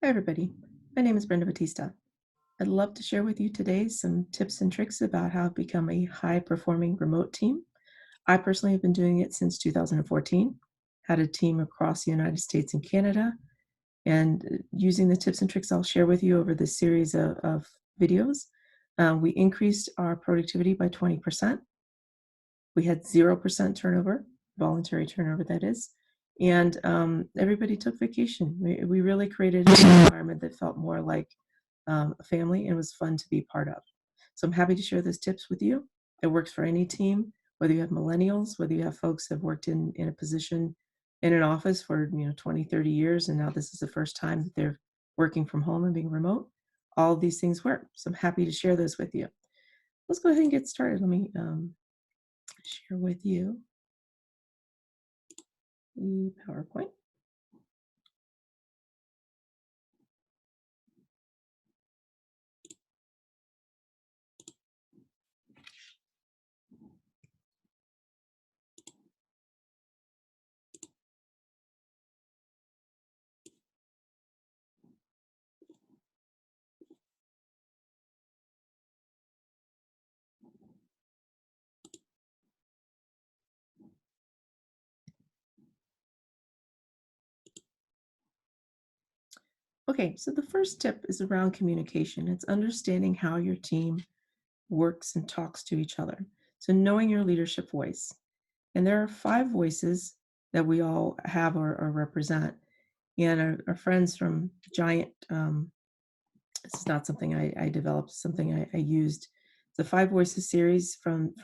Hi, everybody. My name is Brenda Batista. I'd love to share with you today some tips and tricks about how to become a high-performing remote team. I personally have been doing it since 2014, had a team across the United States and Canada, and using the tips and tricks I'll share with you over this series of videos, we increased our productivity by 20%. We had 0% turnover, voluntary turnover, that is. And everybody took vacation. We really created an environment that felt more like a family and was fun to be part of. So I'm happy to share those tips with you. It works for any team, whether you have millennials, whether you have folks that have worked in a position in an office for 20, 30 years, and now this is the first time that they're working from home and being remote. All of these things work. So I'm happy to share those with you. Let's go ahead and get started. Let me share with you the PowerPoint. Okay, so the first tip is around communication. It's understanding how your team works and talks to each other. So knowing your leadership voice. And there are 5 voices that we all have or represent. And our friends from Giant, this is not something I developed, something I used. The 5 Voices series from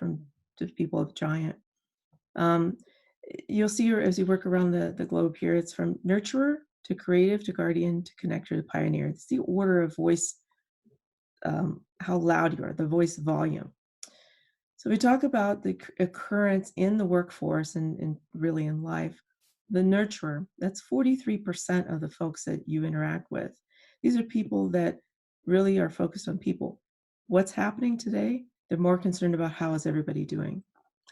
the people of Giant. Um, you'll see as you work around the globe here, it's from nurturer to creative to guardian to connector to pioneer. It's the order of voice, how loud you are, the voice volume. So we talk about the occurrence in the workforce and really in life. The nurturer, that's 43% of the folks that you interact with. These are people that really are focused on people. What's happening today? They're more concerned about how is everybody doing?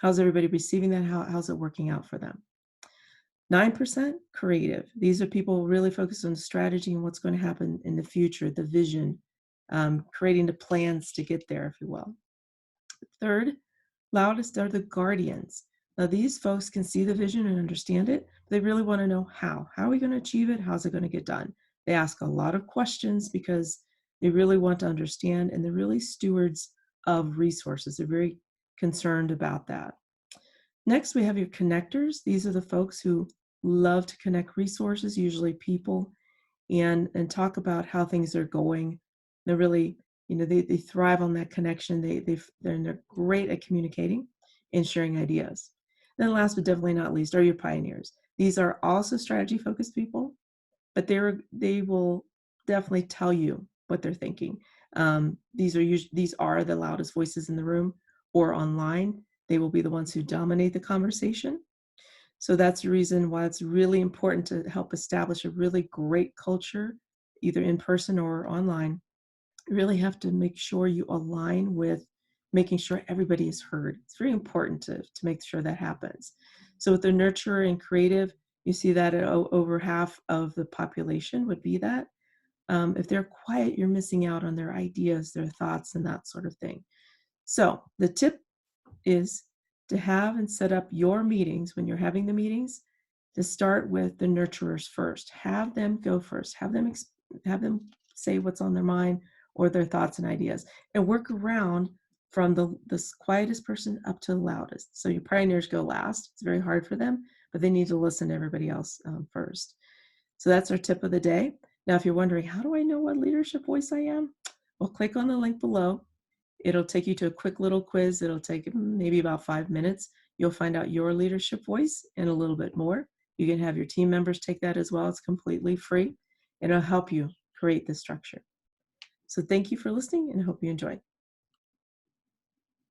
How's everybody receiving that? How's it working out for them? 9% creative. These are people really focused on strategy and what's going to happen in the future, the vision, creating the plans to get there, if you will. Third, loudest are the guardians. Now, these folks can see the vision and understand it, but they really want to know how. How are we going to achieve it? How's it going to get done? They ask a lot of questions because they really want to understand, and they're really stewards of resources. They're very concerned about that. Next, we have your connectors. These are the folks who love to connect resources, usually people, and talk about how things are going. They're really, they thrive on that connection. They're great at communicating and sharing ideas. And then last but definitely not least are your pioneers. These are also strategy focused people, but they will definitely tell you what they're thinking. These are the loudest voices in the room or online. They will be the ones who dominate the conversation. So that's the reason why it's really important to help establish a really great culture, either in person or online. You really have to make sure you align with making sure everybody is heard. It's very important to make sure that happens. So with the nurturer and creative, you see that over half of the population would be that. If they're quiet, you're missing out on their ideas, their thoughts, and that sort of thing. So the tip is to have and set up your meetings when you're having the meetings to start with the nurturers first. Have them go first. Have them say what's on their mind or their thoughts and ideas, and work around from the quietest person up to the loudest. So your pioneers go last. It's very hard for them, but they need to listen to everybody else first. So that's our tip of the day. Now, if you're wondering, how do I know what leadership voice I am? Well, click on the link below. It'll take you to a quick little quiz. It'll take maybe about 5 minutes. You'll find out your leadership voice and a little bit more. You can have your team members take that as well. It's completely free. It'll help you create the structure. So thank you for listening and I hope you enjoyed.